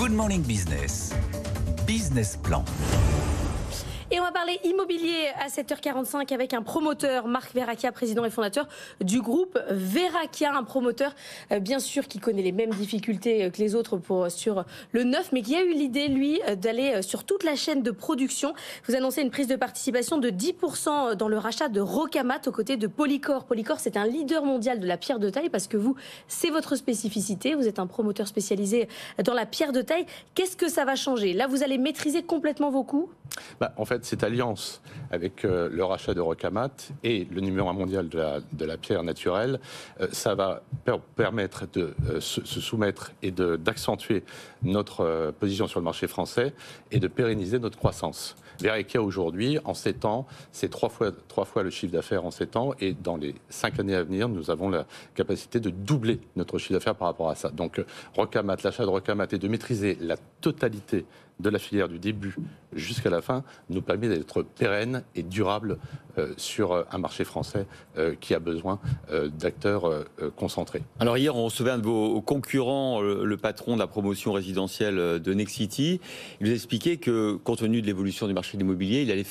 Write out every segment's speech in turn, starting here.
Good Morning Business. Business Plan. Et on va parler immobilier à 7h45 avec un promoteur, Marc Verracchia, président et fondateur du groupe Verracchia, un promoteur bien sûr qui connaît les mêmes difficultés que les autres sur le neuf, mais qui a eu l'idée, lui, d'aller sur toute la chaîne de production. Vous annoncez une prise de participation de 10% dans le rachat de Rocamat aux côtés de Polycor. Polycor, c'est un leader mondial de la pierre de taille parce que vous, c'est votre spécificité. Vous êtes un promoteur spécialisé dans la pierre de taille. Qu'est-ce que ça va changer? Là, vous allez maîtriser complètement vos coûts? En fait, cette alliance avec le rachat de Rocamat et le numéro 1 mondial de la pierre naturelle, ça va permettre de se soumettre et d'accentuer notre position sur le marché français et de pérenniser notre croissance. Verracchia aujourd'hui, en 7 ans, c'est 3 fois le chiffre d'affaires en 7 ans, et dans les 5 années à venir, nous avons la capacité de doubler notre chiffre d'affaires par rapport à ça. Donc Rocamat, l'achat de Rocamat et de maîtriser la totalité de la filière du début jusqu'à la fin nous permet d'être pérenne et durable sur un marché français qui a besoin d'acteurs concentrés. Alors hier, on recevait un de vos concurrents, le patron de la promotion résidentielle de Nexity. Il nous expliquait que, compte tenu de l'évolution du marché de l'immobilier, il allait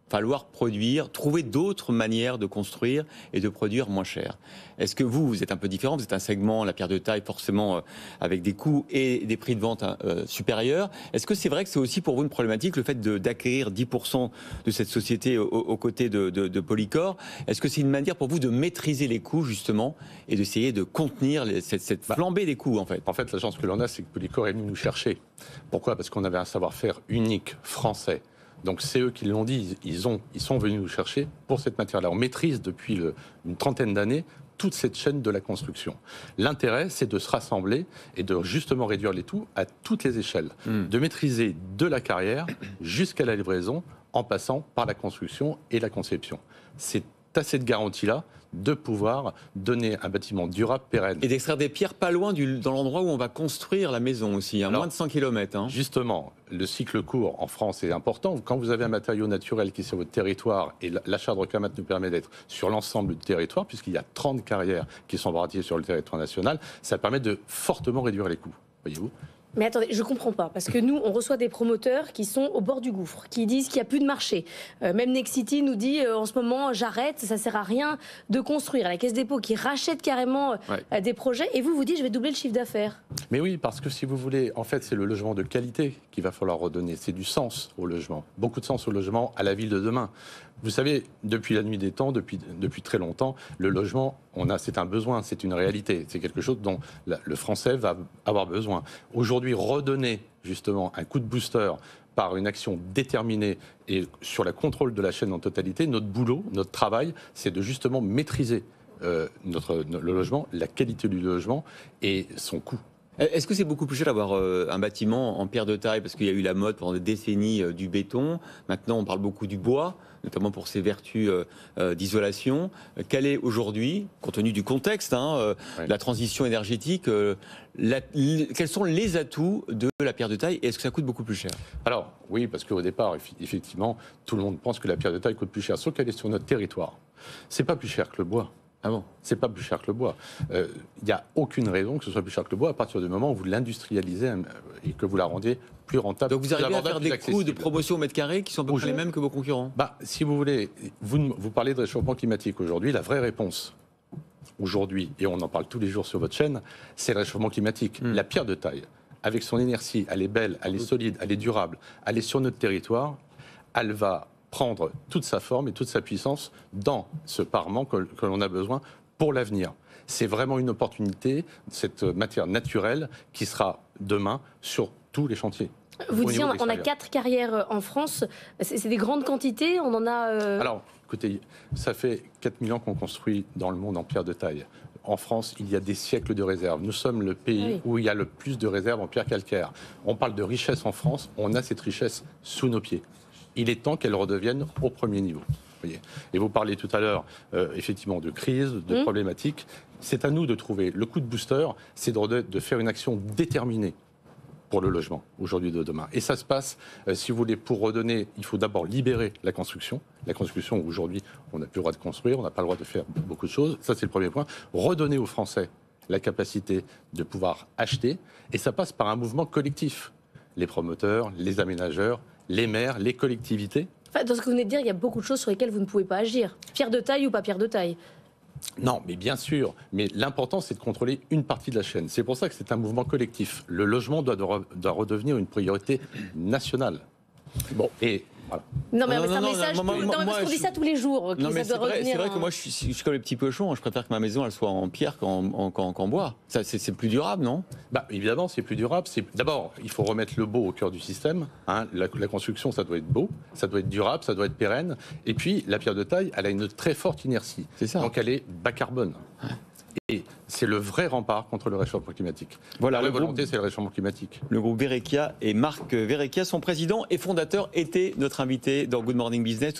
falloir trouver d'autres manières de construire et de produire moins cher. Est-ce que vous êtes un peu différent? Vous êtes un segment, la pierre de taille, forcément avec des coûts et des prix de vente supérieurs. Est-ce que c'est vrai que c'est aussi pour vous une problématique, le fait d'acquérir 10% de cette société aux côtés de Polycor? Est-ce que c'est une manière pour vous de maîtriser les coûts, justement, et d'essayer de contenir cette flambée des coûts, en fait? En fait, la chance que l'on a, c'est que Polycor est venu nous chercher. Pourquoi? Parce qu'on avait un savoir-faire unique, français. Donc c'est eux qui l'ont dit, ils sont venus nous chercher pour cette matière-là. On maîtrise depuis une trentaine d'années toute cette chaîne de la construction. L'intérêt, c'est de se rassembler et de justement réduire les coûts à toutes les échelles. De maîtriser de la carrière jusqu'à la livraison en passant par la construction et la conception. C'est à cette garantie-là de pouvoir donner un bâtiment durable, pérenne. Et d'extraire des pierres pas loin dans l'endroit où on va construire la maison aussi, à moins de 100 km. Hein. Justement, le cycle court en France est important. Quand vous avez un matériau naturel qui est sur votre territoire, et l'achat de Rocamat nous permet d'être sur l'ensemble du territoire, puisqu'il y a 30 carrières qui sont bâties sur le territoire national, ça permet de fortement réduire les coûts. Voyez-vous ? Mais attendez, je ne comprends pas, parce que nous, on reçoit des promoteurs qui sont au bord du gouffre, qui disent qu'il n'y a plus de marché. Même Nexity nous dit, en ce moment, j'arrête, ça ne sert à rien de construire. La Caisse des Dépôts qui rachète carrément des projets, et vous dites, je vais doubler le chiffre d'affaires. Mais oui, parce que si vous voulez, en fait, c'est le logement de qualité qu'il va falloir redonner. C'est du sens au logement, beaucoup de sens au logement, à la ville de demain. Vous savez, depuis la nuit des temps, depuis très longtemps, le logement, c'est un besoin, c'est une réalité. C'est quelque chose dont le Français va avoir besoin. Aujourd'hui, redonner justement un coup de booster par une action déterminée et sur le contrôle de la chaîne en totalité, notre boulot, notre travail, c'est de justement maîtriser le logement, la qualité du logement et son coût. Est-ce que c'est beaucoup plus cher d'avoir un bâtiment en pierre de taille, parce qu'il y a eu la mode pendant des décennies du béton, maintenant on parle beaucoup du bois, notamment pour ses vertus d'isolation. Quel est aujourd'hui, compte tenu du contexte, la transition énergétique, quels sont les atouts de la pierre de taille, et est-ce que ça coûte beaucoup plus cher? Alors oui, parce qu'au départ, effectivement, tout le monde pense que la pierre de taille coûte plus cher, sauf qu'elle est sur notre territoire. C'est pas plus cher que le bois. Ah bon? C'est pas plus cher que le bois. Il n'y a aucune raison que ce soit plus cher que le bois à partir du moment où vous l'industrialisez et que vous la rendiez plus rentable. Donc vous arrivez à faire des coûts de promotion au mètre carré qui sont à peu près les mêmes que vos concurrents? Si vous voulez, vous parlez de réchauffement climatique aujourd'hui, la vraie réponse aujourd'hui, et on en parle tous les jours sur votre chaîne, c'est le réchauffement climatique. La pierre de taille, avec son inertie, elle est belle, elle est solide, elle est durable, elle est sur notre territoire, elle va prendre toute sa forme et toute sa puissance dans ce parement que l'on a besoin pour l'avenir. C'est vraiment une opportunité, cette matière naturelle qui sera demain sur tous les chantiers. Vous disiez, on a 4 carrières en France, c'est des grandes quantités, on en a... Alors, écoutez, ça fait 4000 ans qu'on construit dans le monde en pierre de taille. En France, il y a des siècles de réserves. Nous sommes le pays où il y a le plus de réserves en pierre calcaire. On parle de richesse en France, on a cette richesse sous nos pieds. Il est temps qu'elle redevienne au premier niveau. Voyez. Et vous parlez tout à l'heure, effectivement, de crise, de problématiques. C'est à nous de trouver. Le coup de booster, c'est de faire une action déterminée pour le logement, aujourd'hui de demain. Et ça se passe, si vous voulez, pour redonner, il faut d'abord libérer la construction. La construction, aujourd'hui, on n'a plus le droit de construire, on n'a pas le droit de faire beaucoup de choses. Ça, c'est le premier point. Redonner aux Français la capacité de pouvoir acheter. Et ça passe par un mouvement collectif. les promoteurs, les aménageurs, les maires, les collectivités. Enfin, dans ce que vous venez de dire, il y a beaucoup de choses sur lesquelles vous ne pouvez pas agir. Pierre de taille ou pas pierre de taille? Non, mais bien sûr. Mais l'important, c'est de contrôler une partie de la chaîne. C'est pour ça que c'est un mouvement collectif. Le logement doit redevenir une priorité nationale. Bon, et voilà. Non, mais c'est un message. Parce qu'on dit ça tous les jours. Non, mais c'est vrai que moi, je suis comme les petits cochons. Je préfère que ma maison elle soit en pierre qu'en bois. Ça, c'est plus durable, non? Bah, évidemment, c'est plus durable. D'abord, il faut remettre le beau au cœur du système. Hein. La construction, ça doit être beau, ça doit être durable, ça doit être pérenne. Et puis, la pierre de taille, elle a une très forte inertie. C'est ça. Donc, elle est bas carbone. Ouais. Et c'est le vrai rempart contre le réchauffement climatique. Voilà, la volonté, c'est le réchauffement climatique. Le groupe Verrecchia et Marc Verrecchia, son président et fondateur, était notre invité dans Good Morning Business.